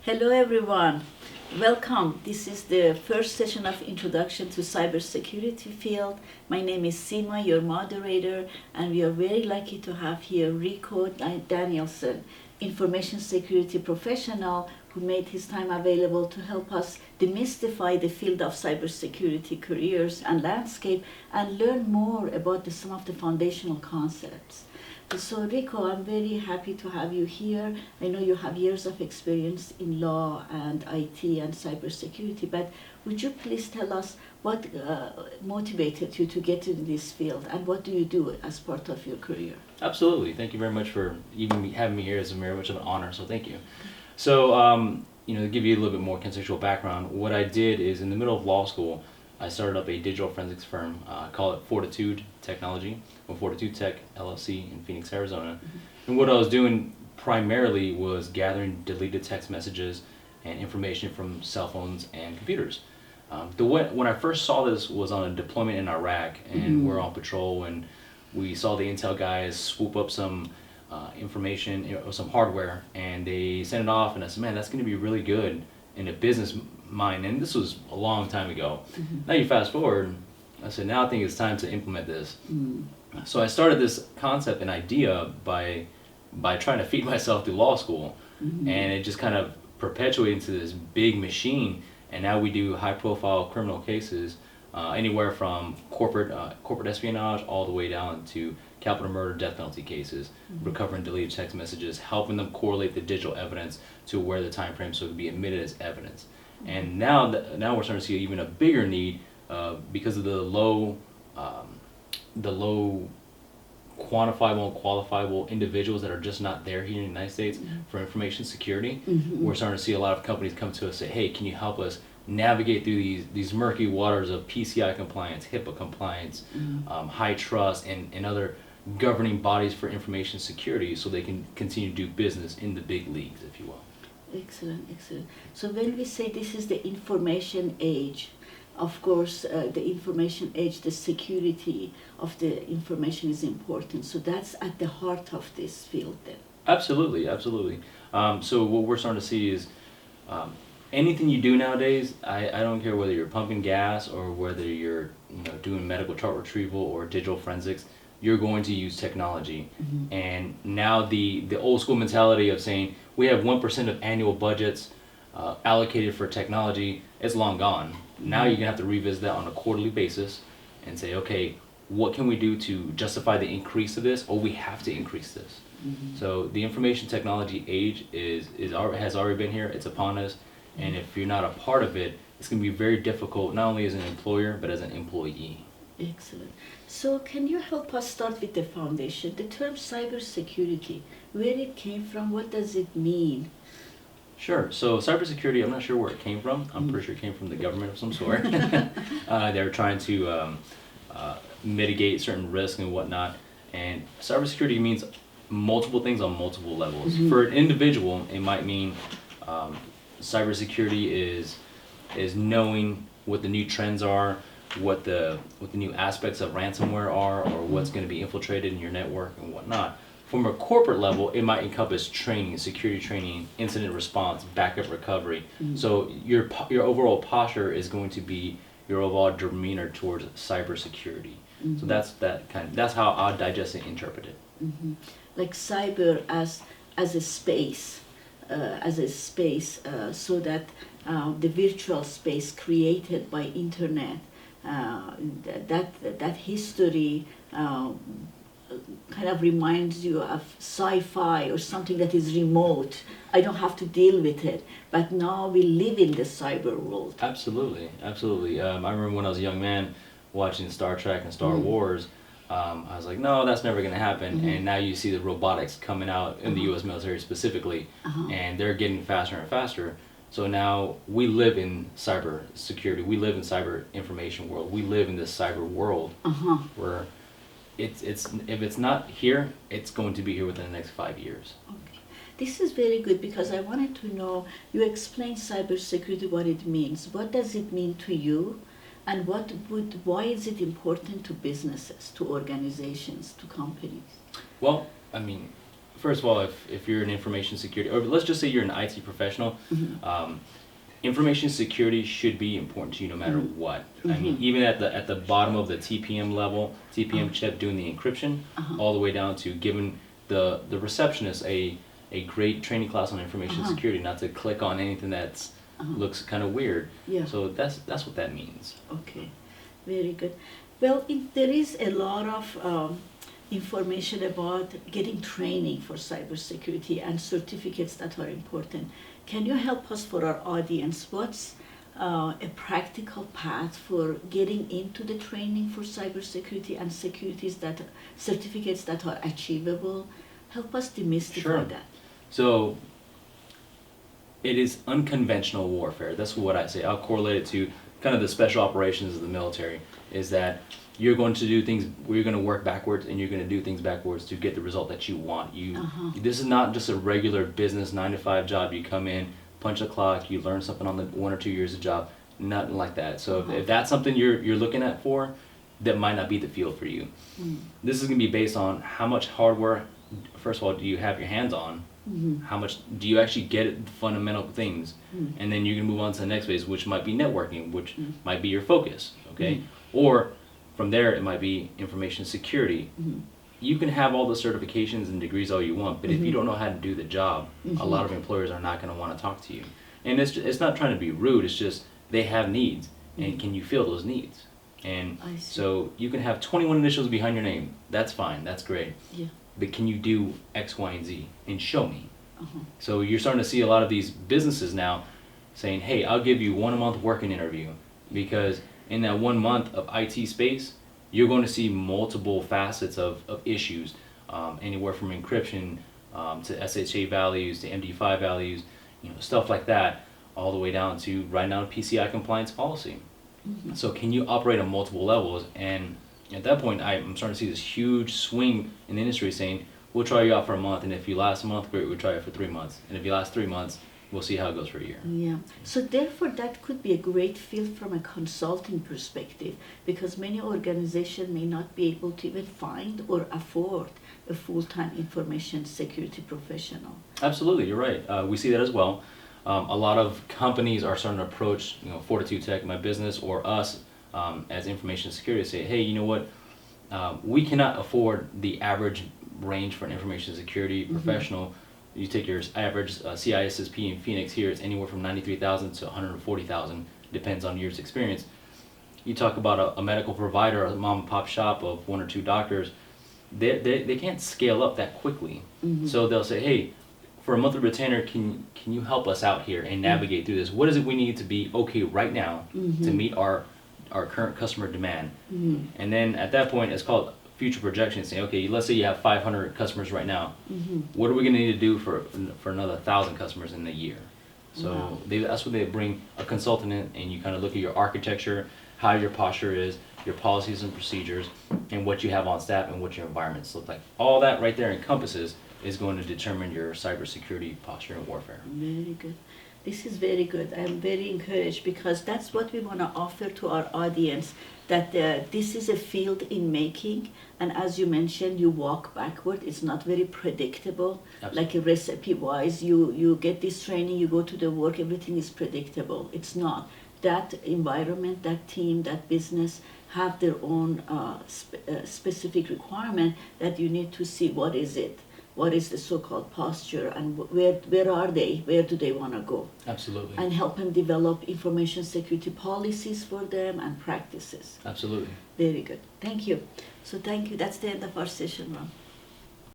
Hello everyone, welcome. This is the first session of Introduction to Cybersecurity field. My name is Sima, your moderator, and we are very lucky to have here Ricoh Danielson, information security professional who made his time available to help us demystify the field of cybersecurity careers and landscape and learn more about some of the foundational concepts. So Ricoh, I'm very happy to have you here. I know you have years of experience in law and IT and cybersecurity, but would you please tell us what motivated you to get into this field and what do you do as part of your career? Absolutely. Thank you very much for even having me here. It's very much of an honor, so thank you. So, to give you a little bit more contextual background, what I did is in the middle of law school, I started up a digital forensics firm, call it Fortitude Technology, or Fortitude Tech LLC in Phoenix, Arizona. And what I was doing primarily was gathering deleted text messages and information from cell phones and computers. When I first saw this was on a deployment in Iraq, and we're on patrol, and we saw the intel guys swoop up some information or some hardware, and they sent it off, and I said, man, that's going to be really good in a business mind. And this was a long time ago. Now you fast forward, I said, now I think it's time to implement this. So I started this concept and idea by trying to feed myself through law school, and it just kind of perpetuated into this big machine. And now we do high-profile criminal cases, anywhere from corporate espionage all the way down to capital murder, death penalty cases, recovering deleted text messages, helping them correlate the digital evidence to where the time frame so it can be admitted as evidence. And now we're starting to see even a bigger need because of the low quantifiable and qualifiable individuals that are just not there here in the United States for information security. We're starting to see a lot of companies come to us and say, hey, can you help us navigate through these murky waters of PCI compliance, HIPAA compliance, high trust, and other governing bodies for information security so they can continue to do business in the big leagues, if you will. Excellent, excellent. So when we say this is the information age, of course, the information age, the security of the information is important. So that's at the heart of this field then. Absolutely, absolutely. So what we're starting to see is anything you do nowadays, I don't care whether you're pumping gas or whether you're doing medical chart retrieval or digital forensics, you're going to use technology. And now the old school mentality of saying we have 1% of annual budgets allocated for technology is long gone. Now you're gonna have to revisit that on a quarterly basis and say, okay, what can we do to justify the increase of this, or we have to increase this. So the information technology age has already been here. It's upon us, and if you're not a part of it, it's gonna be very difficult, not only as an employer but as an employee. Excellent. So can you help us start with the foundation? The term cybersecurity, where it came from, what does it mean? Sure. So cybersecurity, I'm not sure where it came from. I'm pretty sure it came from the government of some sort. They were trying to mitigate certain risks and whatnot. And cybersecurity means multiple things on multiple levels. For an individual, it might mean cybersecurity is knowing what the new trends are, what the new aspects of ransomware are, or what's going to be infiltrated in your network and whatnot. From a corporate level, it might encompass training, security training, incident response, backup recovery. So your overall posture is going to be your overall demeanor towards cybersecurity. So that's how I digest and interpret it. Like cyber as a space, so that the virtual space created by internet, that history kind of reminds you of sci-fi or something that is remote. I don't have to deal with it, but now we live in the cyber world. Absolutely, absolutely. I remember when I was a young man watching Star Trek and Star Wars, I was like, no, that's never going to happen. And now you see the robotics coming out in the U.S. military specifically, and they're getting faster and faster. So now we live in cyber security. We live in cyber information world. We live in this cyber world where if it's not here, it's going to be here within the next 5 years. Okay. This is very good because I wanted to know, you explain cybersecurity, what it means. What does it mean to you? And why is it important to businesses, to organizations, to companies? Well, I mean, first of all, if you're an information security, or let's just say you're an IT professional, information security should be important to you no matter what. I mean, even at the bottom of the TPM level, TPM chip doing the encryption, all the way down to giving the receptionist a great training class on information security, not to click on anything that's looks kind of weird. Yeah. So that's what that means. Okay, very good. Well, there is a lot of information about getting training for cybersecurity and certificates that are important. Can you help us, for our audience, what's a practical path for getting into the training for cybersecurity and certificates that are achievable? Help us demystify that. So it is unconventional warfare. That's what I say. I'll correlate it to kind of the special operations of the military, is that you're going to do things, you're going to work backwards, and you're going to do things backwards to get the result that you want. This is not just a regular business 9-to-5 job. You come in, punch a clock, you learn something on the 1 or 2 years of job. Nothing like that. So if that's something you're looking at for, that might not be the field for you. This is going to be based on how much hardware, first of all, do you have your hands on? How much do you actually get at the fundamental things? And then you can move on to the next phase, which might be networking, which might be your focus, okay? Or from there, it might be information security. You can have all the certifications and degrees all you want, but if you don't know how to do the job, a lot of employers are not going to want to talk to you. And it's not trying to be rude, it's just they have needs, and can you fill those needs? And so you can have 21 initials behind your name. That's fine, that's great. Yeah. But can you do X, Y, and Z? And show me. So you're starting to see a lot of these businesses now saying, hey, I'll give you 1 month working interview, because in that 1 month of IT space, you're going to see multiple facets of issues, anywhere from encryption to SHA values to MD5 values, stuff like that, all the way down to right now PCI compliance policy. So can you operate on multiple levels? And at that point, I'm starting to see this huge swing in the industry saying, we'll try you out for a month, and if you last a month, great, we'll try you for 3 months. And if you last 3 months, we'll see how it goes for a year. Yeah. So therefore, that could be a great field from a consulting perspective, because many organizations may not be able to even find or afford a full-time information security professional. Absolutely, you're right. We see that as well. A lot of companies are starting to approach, Fortitude Tech, my business, or us as information security, say, hey, you know what? We cannot afford the average range for an information security professional. You take your average CISSP in Phoenix here, it's anywhere from 93,000 to 140,000, depends on years experience. You talk about a medical provider, a mom and pop shop of 1 or 2 doctors, they can't scale up that quickly. So they'll say, hey, for a monthly retainer, can you help us out here and navigate through this? What is it we need to be okay right now to meet our current customer demand? And then at that point, it's called future projections, saying, okay, let's say you have 500 customers right now. What are we going to need to do for another 1,000 customers in a year? So that's where they bring a consultant in, and you kind of look at your architecture, how your posture is, your policies and procedures, and what you have on staff and what your environments look like. All that right there encompasses is going to determine your cybersecurity posture and warfare. Very good. This is very good. I'm very encouraged, because that's what we want to offer to our audience, that this is a field in making, and as you mentioned, you walk backward. It's not very predictable. Absolutely. Like a recipe wise, you get this training, you go to the work, everything is predictable. It's not. That environment, that team, that business have their own specific requirement that you need to see what is it. What is the so-called posture, and where are they? Where do they want to go? Absolutely. And help them develop information security policies for them and practices. Absolutely. Very good. Thank you. So thank you. That's the end of our session, Ron.